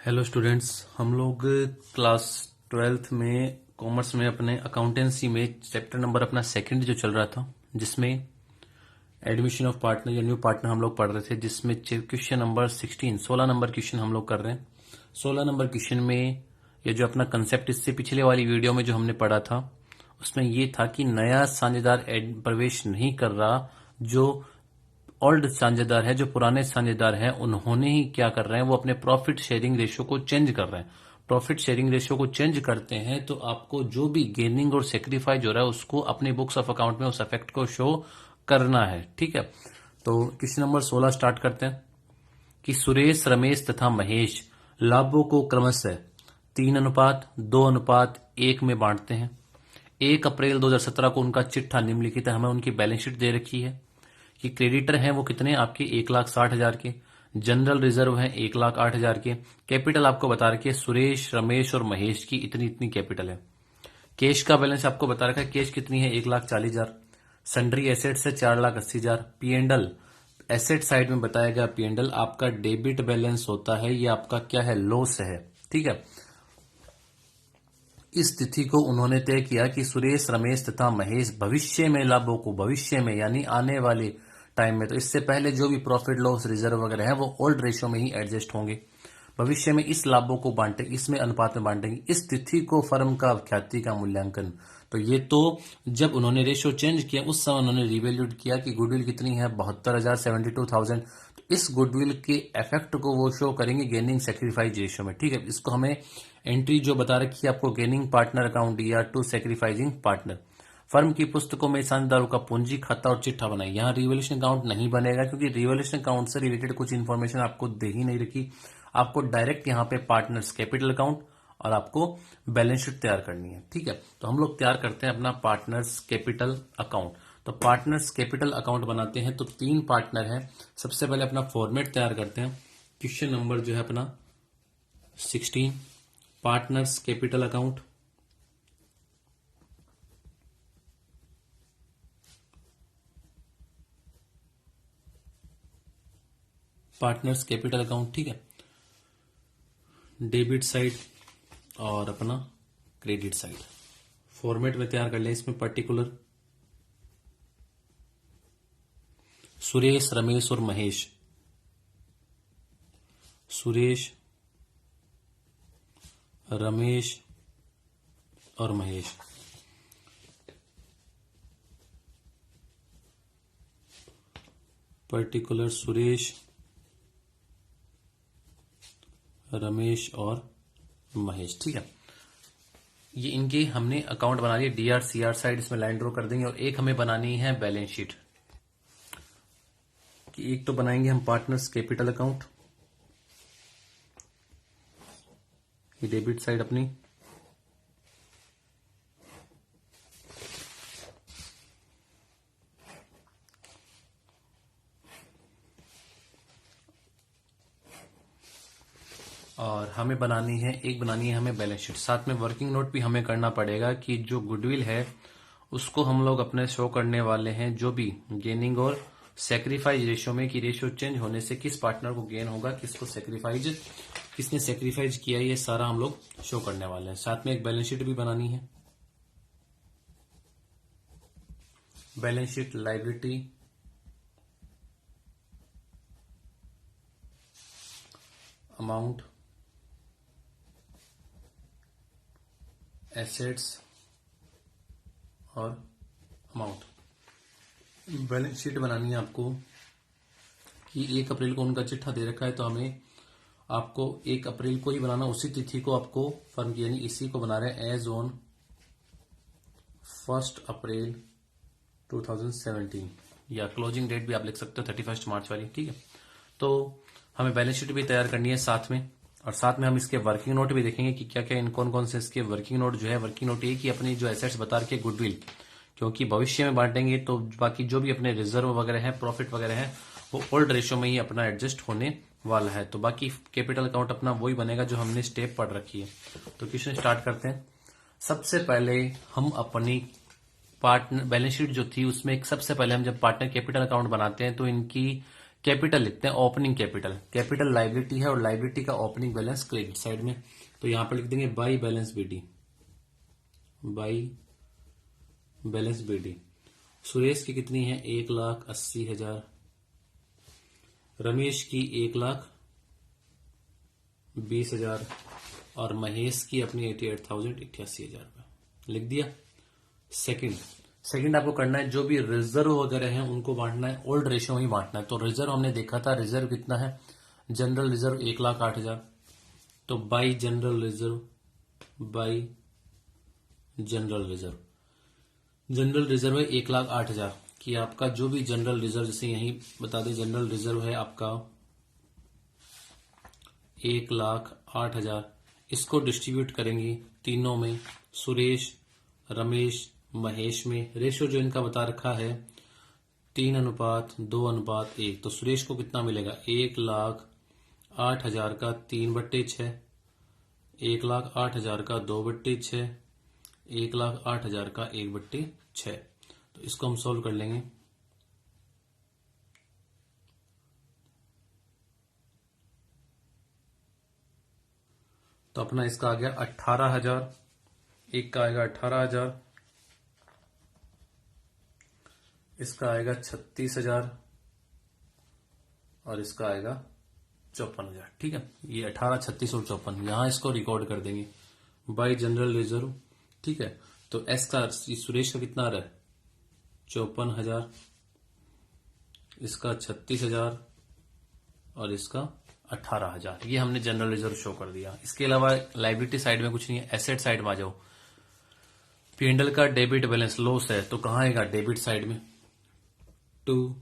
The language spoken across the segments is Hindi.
हेलो स्टूडेंट्स, हम लोग क्लास 12th में कॉमर्स में अपने अकाउंटेंसी में चैप्टर नंबर अपना सेकंड जो चल रहा था, जिसमें एडमिशन ऑफ पार्टनर या न्यू पार्टनर हम लोग पढ़ रहे थे, जिसमें क्वेश्चन नंबर 16 नंबर क्वेश्चन हम लोग कर रहे हैं। 16 नंबर क्वेश्चन में ये जो अपना कंसेप्ट इससे पिछले वाली वीडियो में जो हमने पढ़ा था, उसमें ये था कि नया साझेदार प्रवेश नहीं कर रहा, जो ओल्ड साझेदार है, जो पुराने साझेदार हैं, उन्होंने ही क्या कर रहे हैं, वो अपने प्रॉफिट शेयरिंग रेशियो को चेंज कर रहे हैं। प्रॉफिट शेयरिंग रेशियो को चेंज करते हैं तो आपको जो भी गेनिंग और सेक्रीफाइस हो रहा है उसको अपनी बुक्स ऑफ अकाउंट में उस इफेक्ट को शो करना है। ठीक है, तो क्वेश्चन नंबर 16 स्टार्ट करते हैं कि सुरेश, रमेश तथा महेश लाभों को क्रमशः 3:2:1 में बांटते हैं। 1 अप्रैल 2017 को उनका चिट्ठा निम्नलिखित है। हमें उनकी बैलेंस शीट दे रखी है कि क्रेडिटर हैं वो कितने, आपके 1,60,000 के, जनरल रिजर्व है 1,08,000 के, कैपिटल आपको बता रखी है सुरेश, रमेश और महेश की इतनी इतनी कैपिटल है। कैश का बैलेंस आपको बता रखा है, कैश कितनी है 1,40,000, सन्ड्री एसेट्स है 4,80,000। पीएनडल एसेट साइड में बताया गया, पीएनडल आपका डेबिट बैलेंस होता है, ये आपका क्या है, लॉस है। ठीक है, इस तिथि को उन्होंने तय किया कि सुरेश, रमेश तथा महेश भविष्य में लाभों को, भविष्य में यानी आने वाले टाइम में, तो इससे पहले जो भी प्रॉफिट लॉस रिजर्व वगैरह है वो ओल्ड रेशियो में ही एडजस्ट होंगे। भविष्य में इस लाभों को बांटे, इसमें अनुपात में बांटेंगे। इस तिथि को फर्म का ख्याति का मूल्यांकन, तो ये तो जब उन्होंने रेशियो चेंज किया उस समय उन्होंने रिवैल्यूड किया कि गुडविल कितनी है, 72,000, 72,000। तो इस गुडविल के इफेक्ट को वो शो करेंगे गेनिंग सेक्रीफाइस रेशियो में। ठीक है, इसको हमें एंट्री जो बता रखी है आपको, गेनिंग पार्टनर अकाउंट या टू सेक्रीफाइसिंग पार्टनर। फर्म की पुस्तकों में साझेदारों का पूंजी खाता और चिट्ठा बनाई। यहाँ रिवोल्यूशन अकाउंट नहीं बनेगा क्योंकि रिवोल्यूशन अकाउंट से रिलेटेड कुछ इन्फॉर्मेशन आपको दे ही नहीं रखी। आपको डायरेक्ट यहाँ पे पार्टनर्स कैपिटल अकाउंट और आपको बैलेंस शीट तैयार करनी है। ठीक है, तो हम लोग तैयार करते हैं अपना पार्टनर्स कैपिटल अकाउंट। तो पार्टनर्स कैपिटल अकाउंट बनाते हैं तो 3 पार्टनर हैं। सबसे पहले अपना फॉर्मेट तैयार करते हैं। क्वेश्चन नंबर जो है अपना 16, partners capital account. Partners capital account, ठीक है, डेबिट साइड और अपना क्रेडिट साइड फॉर्मेट में तैयार कर ले। इसमें पर्टिकुलर सुरेश, रमेश और महेश, सुरेश, रमेश और महेश, पर्टिकुलर सुरेश, रमेश और महेश। ठीक है, ये इनके हमने अकाउंट बना लिए। डीआर सीआर साइड इसमें लाइन ड्रॉ कर देंगे और एक हमें बनानी है बैलेंस शीट कि एक तो बनाएंगे हम पार्टनर्स कैपिटल अकाउंट, ये डेबिट साइड अपनी, और हमें बनानी है हमें बैलेंस शीट। साथ में वर्किंग नोट भी हमें करना पड़ेगा कि जो गुडविल है उसको हम लोग अपने शो करने वाले हैं, जो भी गेनिंग और सेक्रीफाइस रेशियो में कि रेशियो चेंज होने से किस पार्टनर को गेन होगा, किसको सेक्रीफाइस, किसने सेक्रीफाइस किया, ये सारा हम लोग शो करने वाले हैं। साथ में एक बैलेंस शीट भी बनानी है। Balance sheet liability, amount, assets और अमाउंट। बैलेंस शीट बनानी है आपको कि 1 अप्रैल को उनका चिट्ठा दे रखा है तो हमें आपको 1 अप्रैल को ही बनाना, उसी तिथि को आपको फर्म की, यानी इसी को बना रहे हैं एज ऑन 1 अप्रैल 2017, या क्लोजिंग डेट भी आप लिख सकते हो 31 मार्च वाली। ठीक है, तो हमें बैलेंस शीट भी तैयार करनी है साथ में, और साथ में हम इसके वर्किंग नोट भी देखेंगे कि क्या क्या इन कौन कौन से इसके वर्किंग नोट जो है। वर्किंग नोट ये कि अपनी जो एसेट्स बता रखे गुडविल, क्योंकि भविष्य में बांटेंगे तो बाकी जो भी अपने रिजर्व वगैरह है, प्रॉफिट वगैरह है, वो ओल्ड रेशियो में ही अपना एडजस्ट होने वाला है। तो बाकी कैपिटल अकाउंट अपना वही बनेगा जो हमने स्टेप पढ़ रखी है। तो क्वेश्चन स्टार्ट करते हैं। सबसे पहले हम अपनी पार्टनर बैलेंस शीट जो थी उसमें सबसे पहले हम जब पार्टनर कैपिटल अकाउंट बनाते हैं तो इनकी कैपिटल लिखते हैं, ओपनिंग कैपिटल। कैपिटल लाइबिलिटी है और लाइबिलिटी का ओपनिंग बैलेंस क्रेडिट साइड में, तो यहां पर लिख देंगे by balance BD, by balance BD. Suresh की कितनी है? 1,80,000। रमेश की 1,20,000 और महेश की अपनी 88,000, 88,000 लिख दिया। सेकंड आपको करना है जो भी रिजर्व वगैरह है उनको बांटना है, ओल्ड रेशियो में ही बांटना है। तो रिजर्व हमने देखा था, रिजर्व कितना है? जनरल रिजर्व 1,08,000, तो by general reserve, by general reserve. General reserve है 1,08,000 कि आपका जो भी जनरल रिजर्व, जैसे यही बता दें जनरल रिजर्व है आपका 1,08,000। इसको डिस्ट्रीब्यूट करेंगे तीनों में, सुरेश, रमेश, महेश में। रेशियो जो इनका बता रखा है 3:2:1। तो सुरेश को कितना मिलेगा? 1,08,000 का 3/6, 1,08,000 का 2/6, 1,08,000 का 1/6। तो इसको हम सॉल्व कर लेंगे। तो अपना इसका आ गया 18,000, एक का आएगा 18,000, इसका आएगा 36,000 और इसका आएगा 54,000। ठीक है, ये 18, 36 और 54 यहां इसको रिकॉर्ड कर देंगे बाय जनरल रिजर्व। ठीक है, तो एस का सुरेश का कितना आ रहा है? 54,000, इसका 36,000 और इसका 18,000। ये हमने जनरल रिजर्व शो कर दिया। इसके अलावा लाइबिलिटी साइड में कुछ नहीं है, एसेट साइड में आ जाओ। पीएनएल का डेबिट बैलेंस लॉस है तो कहां आएगा? डेबिट साइड में। To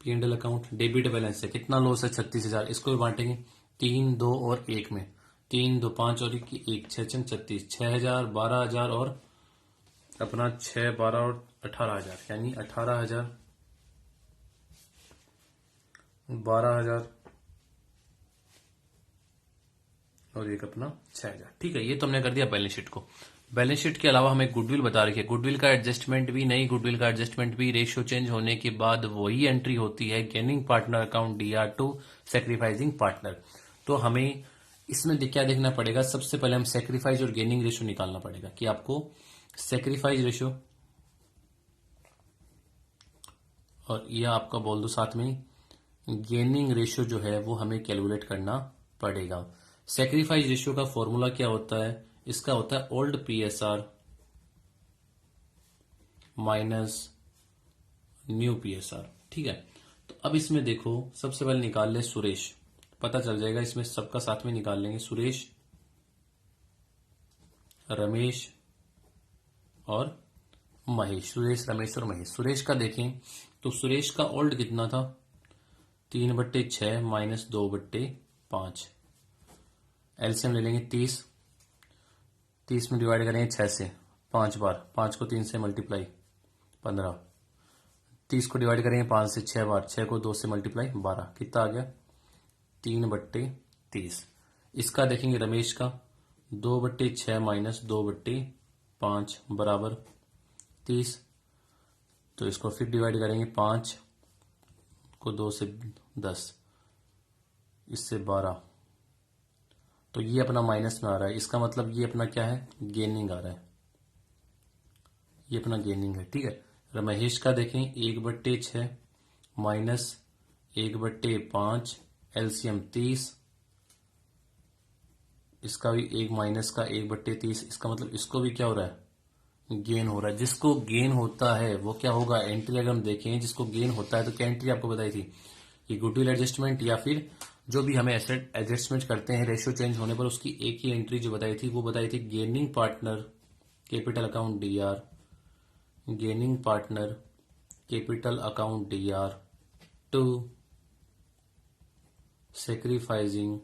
PNL account debit balance है, कितना लॉस है? 36,000। इसको भी बांटेंगे 3, 2 और 1 में। 3, 2, 5 और 1, 6, 6, 36, 6,000, 12,000 और अपना 6, 12 और 18,000, यानी 18,000, 12,000 और एक अपना 6,000। ठीक है, ये तो हमने कर दिया बैलेंस शीट को। बैलेंस शीट के अलावा हमें गुडविल बता रखी है। गुडविल का एडजस्टमेंट भी, नई गुडविल का एडजस्टमेंट भी रेशियो चेंज होने के बाद वही एंट्री होती है, gaining partner account DR to sacrificing partner. तो हमें इसमें क्या देखना पड़ेगा? सबसे पहले हम सेक्रीफाइस और गेनिंग रेशियो निकालना पड़ेगा कि आपको सेक्रीफाइस रेशियो, और यह आपका बोल दो साथ में गेनिंग रेशियो जो है वो हमें कैलकुलेट करना पड़ेगा। सेक्रीफाइस रेशियो का फॉर्मूला क्या होता है? इसका होता है old PSR minus new PSR। ठीक है, तो अब इसमें देखो सबसे पहले निकाल ले सुरेश, पता चल जाएगा। इसमें सबका साथ में निकाल लेंगे, सुरेश, रमेश और महेश। सुरेश, रमेश और महेश। सुरेश का देखें तो सुरेश का ओल्ड कितना था? 3/6 माइनस 2/5। एलसीएम ले लेंगे 30, 30 में डिवाइड करेंगे 6 से 5 बार, 5 को 3 से मल्टीप्लाई 15, 30 को डिवाइड करेंगे 5 से 6 बार, 6 को 2 से मल्टीप्लाई 12, कितना आ गया? 3/30। इसका देखेंगे रमेश का 2/6 माइनस 2/5 बराबर 30। तो इसको फिर डिवाइड करेंगे 5 को 2 से 10, इससे 12, तो ये अपना माइनस में आ रहा है। इसका मतलब ये अपना क्या है? गेनिंग आ रहा है, ये अपना गेनिंग है। ठीक है, महेश का देखें 1/6 माइनस 1/5, एलसीएम 30, इसका भी एक माइनस का 1/30। इसका मतलब इसको भी क्या हो रहा है? गेन हो रहा है। जिसको गेन होता है वो क्या होगा? एंट्री अगर हम देखें जिसको गेन होता है तो क्या एंट्री आपको बताई थी कि गुडविल एडजस्टमेंट या फिर जो भी हमें एसेट एडजस्टमेंट करते हैं रेशियो चेंज होने पर, उसकी एक ही एंट्री जो बताई थी वो बताई थी gaining partner capital account DR, gaining partner capital account DR to sacrificing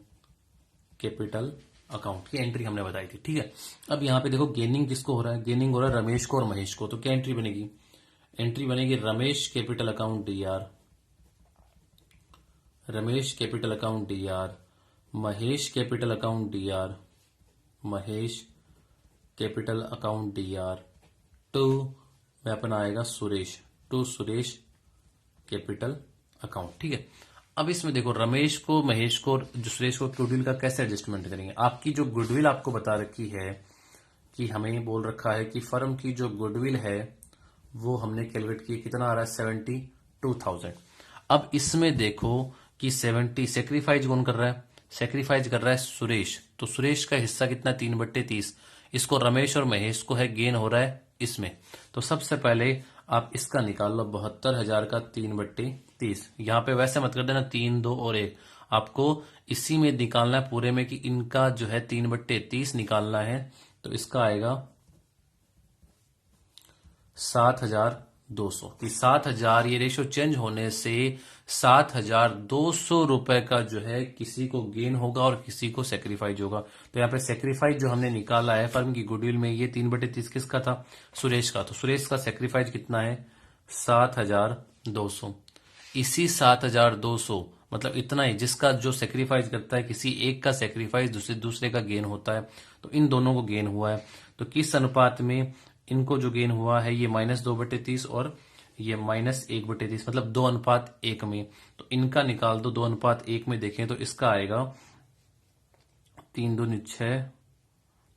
capital account की एंट्री हमने बताई थी। ठीक है, अब यहां पे देखो गेनिंग किसको हो रहा है? गेनिंग हो रहा है रमेश को और महेश को। तो क्या एंट्री बनेगी? एंट्री बनेगी Ramesh capital account DR, Ramesh capital account DR, Mahesh capital account DR, Mahesh capital account DR to में अपना आएगा Suresh, to Suresh capital account. ठीक है, अब इसमें देखो रमेश को, महेश को, जो सुरेश को गुडविल का कैसे एडजस्टमेंट करेंगे। आपकी जो गुडविल आपको बता रखी है कि हमें बोल रखा है कि फर्म की जो गुडविल है वो हमने कैलकुलेट की, कितना आ रहा है 72,000। अब इसमें देखो कि 70 सेक्रीफाइज कौन कर रहा है, सेक्रीफाइज कर रहा है सुरेश। तो सुरेश का हिस्सा कितना 3/30, इसको रमेश और महेश को है गेन हो रहा है इसमें। तो सबसे पहले आप इसका निकाल लो, 72,000 का 3/30। यहां पे वैसे मत कर देना 3, 2 और 1, आपको इसी में निकालना है पूरे में कि इनका जो है 3/30 निकालना है। तो इसका आएगा 7,200 कि 7,000, ये रेशियो चेंज होने से 7,200 रुपए का जो है किसी को गेन होगा और किसी को सेक्रीफाइज होगा। तो यहाँ पे सेक्रीफाइज जो हमने निकाला है फर्म की गुडविल में, ये 3/30 किसका था, सुरेश का। तो सुरेश का सेक्रीफाइज कितना है 7,200। इसी 7,200 मतलब इतना ही जिसका जो सेक्रीफाइस करता है, किसी एक का सेक्रीफाइस दूसरे का गेन होता है। तो इन दोनों को गेन हुआ है। तो किस अनुपात में इनको जो गेन हुआ है, ये -2/30 और ये -1/30, मतलब 2:1 में। तो इनका निकाल दो 2:1 में। देखें तो इसका आएगा 3 दूनी 6,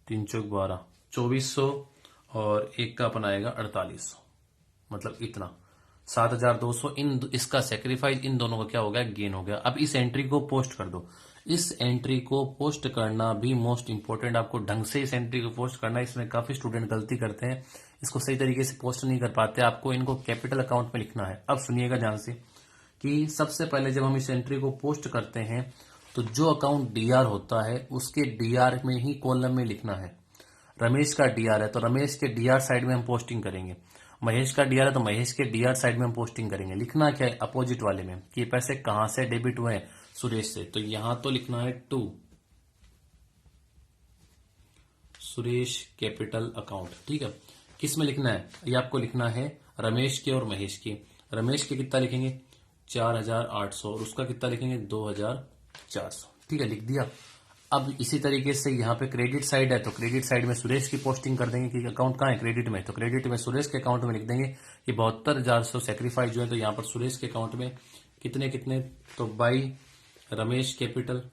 3 चौक 12, 2400 और एक का अपना आएगा 4800, मतलब इतना 7,200। इसका सेक्रीफाइस इन दोनों का क्या हो गया, गेन हो गया। अब इस एंट्री को पोस्ट कर दो। इस एंट्री को पोस्ट करना भी मोस्ट इंपोर्टेंट, आपको ढंग से इस एंट्री को पोस्ट करना है। इसमें काफी स्टूडेंट गलती करते हैं, इसको सही तरीके से पोस्ट नहीं कर पाते। आपको इनको कैपिटल अकाउंट में लिखना है। अब सुनिएगा ध्यान से कि सबसे पहले जब हम इस एंट्री को पोस्ट करते हैं तो जो अकाउंट डीआर होता है उसके डीआर में ही कॉलम में लिखना है। रमेश का डीआर है तो रमेश के डीआर साइड में हम पोस्टिंग करेंगे। महेश का डीआर है तो महेश के डीआर साइड में हम पोस्टिंग करेंगे। लिखना क्या है, अपोजिट वाले में, कि ये पैसे कहां से डेबिट हुए हैं, सुरेश से। तो यहां तो लिखना है 2 सुरेश कैपिटल अकाउंट। ठीक है, किस में लिखना है, ये आपको लिखना है रमेश के और महेश के। रमेश के कितना लिखेंगे 4,800 और उसका कितना लिखेंगे 2,400। ठीक है, लिख दिया। अब इसी तरीके से यहाँ पे क्रेडिट साइड है तो क्रेडिट साइड में सुरेश की पोस्टिंग कर देंगे कि अकाउंट कहाँ है, क्रेडिट में। तो क्रेडिट में सुरेश के अकाउंट में लिख देंगे कि 72,400 सेक्रीफाइस जो है। तो यहाँ पर सुरेश के अकाउंट में कितने कितने, तो बाई रमेश कैपिटल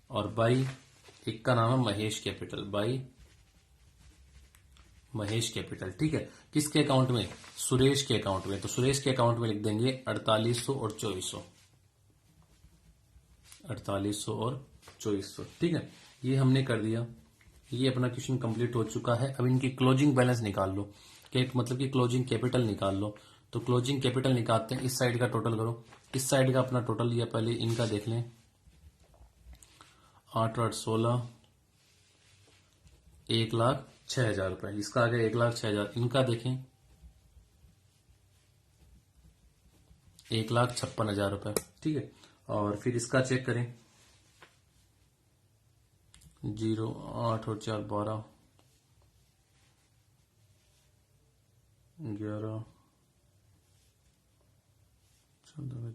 और बाई एक का नाम है Mahesh capital, by Mahesh capital. ठीक है, किसके अकाउंट में, सुरेश के अकाउंट में। तो सुरेश के अकाउंट में लिख देंगे 4800 और 2400, 4800 और 2400। ठीक है, ये हमने कर दिया। ये अपना क्वेश्चन कंप्लीट हो चुका है। अब इनकी क्लोजिंग बैलेंस निकाल लो, मतलब कि क्लोजिंग कैपिटल निकाल लो। तो क्लोजिंग कैपिटल निकालते हैं, इस साइड का टोटल करो, इस साइड का अपना टोटल लिया, पहले इनका देख लें। 8 8 16, 1,06,000 रुपए, इसका आ गया 1,06,000। इनका देखें 1,56,000 रुपए। ठीक है, और फिर इसका चेक करें 0 8 और 4 12 11 14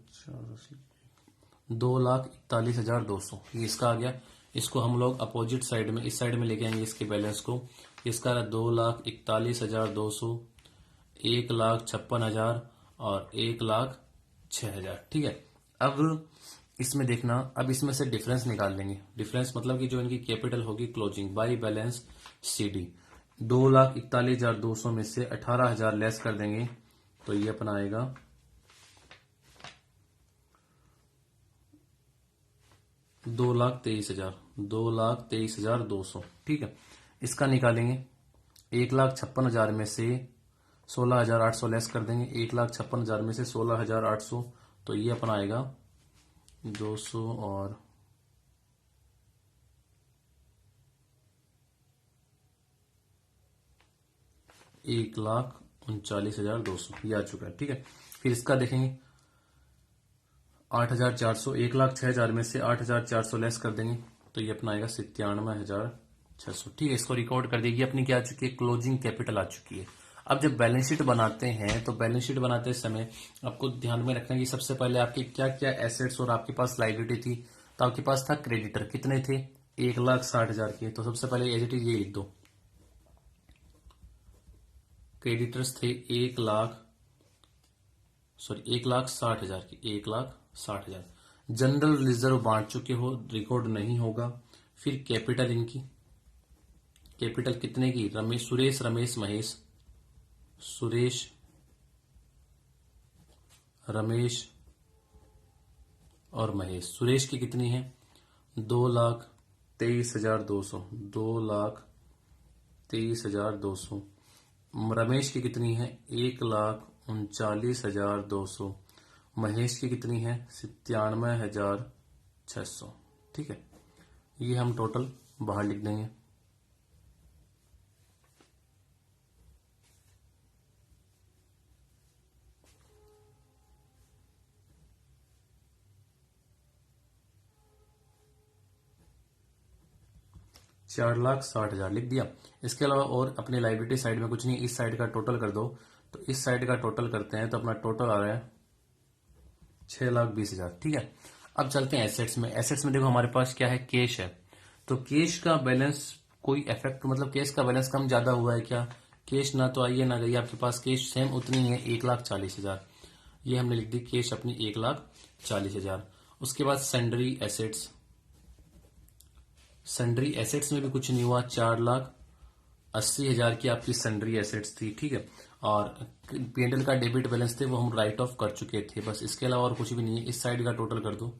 2,41,200, ये इसका आ गया। इसको हम लोग अपोजिट साइड में, इस साइड में लेके आएंगे इसके बैलेंस को। इसका 2,41,200, 1,56,000 और 1,06,000। ठीक है, अब इसमें देखना, अब इसमें से डिफरेंस निकाल लेंगे। डिफरेंस मतलब कि जो इनकी कैपिटल होगी क्लोजिंग बाई बैलेंस सीडी। 2,41,200 में से 18,000 लेस कर देंगे तो ये अपना आएगा 2,23,000, 2,23,200। ठीक है, इसका निकालेंगे 1,56,000 में से 16,800 लेस कर देंगे। 1,56,000 में से 16,800 तो ये अपना आएगा 200 और 1,39,200, ये आ चुका है। ठीक है, फिर इसका देखेंगे 8,400, 1,06,000 में से 8,400 लेस कर देंगे तो ये अपना आएगा 97,600। ठीक है, इसको रिकॉर्ड कर देगी। अपनी क्या आ चुकी है, क्लोजिंग कैपिटल आ चुकी है। अब जब बैलेंस शीट बनाते हैं तो बैलेंस शीट बनाते समय आपको ध्यान में रखना कि सबसे पहले आपके क्या क्या एसेट्स और आपके पास लायबिलिटी थी। तो आपके पास था क्रेडिटर, कितने थे 1,60,000 के। तो सबसे पहले एज इट इज ये लिख दो, क्रेडिटर्स थे 1,60,000 सॉरी 1,60,000 की, 1,60,000। जनरल रिजर्व बांट चुके हो, रिकॉर्ड नहीं होगा। फिर कैपिटल इनकी, कैपिटल कितने की, रमेश, सुरेश, रमेश, महेश, सुरेश, रमेश और महेश। सुरेश की कितनी है, 2,23,200, 2,23,200। रमेश की कितनी है, 1,39,200। महेश की कितनी है, 97,600। ठीक है, ये हम टोटल बाहर लिख देंगे। $4,60,000 लिख दिया। इसके अलावा और अपने लाइबिलिटी साइड में कुछ नहीं, इस साइड का टोटल कर दो। तो इस साइड का टोटल करते हैं तो अपना टोटल आ रहा है 6,20,000। ठीक है, अब चलते हैं एसेट्स में। एसेट्स में देखो हमारे पास क्या है, कैश है। तो कैश का बैलेंस कोई इफेक्ट, मतलब कैश का बैलेंस कम ज्यादा हुआ है क्या, कैश ना तो आइए ना गई, आपके पास कैश सेम उतनी है 1,40,000। ये हमने लिख दी कैश अपनी 1,40,000। उसके बाद सैंडरी एसेट्स, सैंडरी एसेट्स में भी कुछ नहीं हुआ, 4,80,000 की आपकी सैंडरी एसेट्स थी। ठीक है, और पीएनएल का डेबिट बैलेंस थे वो हम राइट ऑफ कर चुके थे, बस इसके अलावा और कुछ भी नहीं है। इस साइड का टोटल कर दो,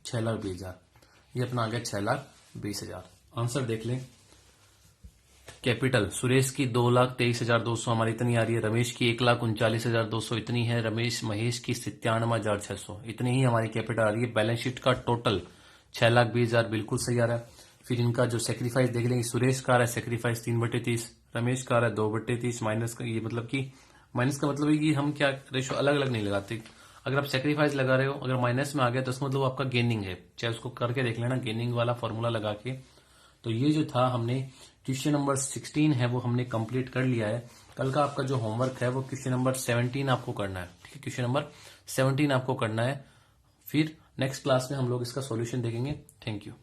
6,20,000। ये अपना आ गया 6,20,000। आंसर देख लें। कैपिटल सुरेश की 2,23,200 हमारी इतनी आ रही है, रमेश की 1,39,200 इतनी है, रमेश महेश की 97,600 इतनी ही हमारी कैपिटल आ रही है। बैलेंस शीट का टोटल 6,20,000 बिल्कुल सही आ रहा है। फिर इनका जो सेक्रीफाइस देख लेंगे, सुरेश का आ रहा है सेक्रीफाइस 3/30, रमेश का आ रहा है 2/30, माइनस का ये मतलब कि माइनस का मतलब है कि हम क्या रेशो अलग अलग नहीं लगाते। अगर आप सेक्रीफाइस लगा रहे हो, अगर माइनस में आ गया तो उसका मतलब आपका गेनिंग है, चाहे उसको करके देख लेना, गेनिंग वाला फॉर्मूला लगा के। तो ये जो था हमने क्वेश्चन नंबर 16 है वो हमने कंप्लीट कर लिया है। कल का आपका जो होमवर्क है वो क्वेश्चन नंबर 17 आपको करना है। ठीक है, क्वेश्चन नंबर 17 आपको करना है। फिर नेक्स्ट क्लास में हम लोग इसका सॉल्यूशन देखेंगे। Thank you.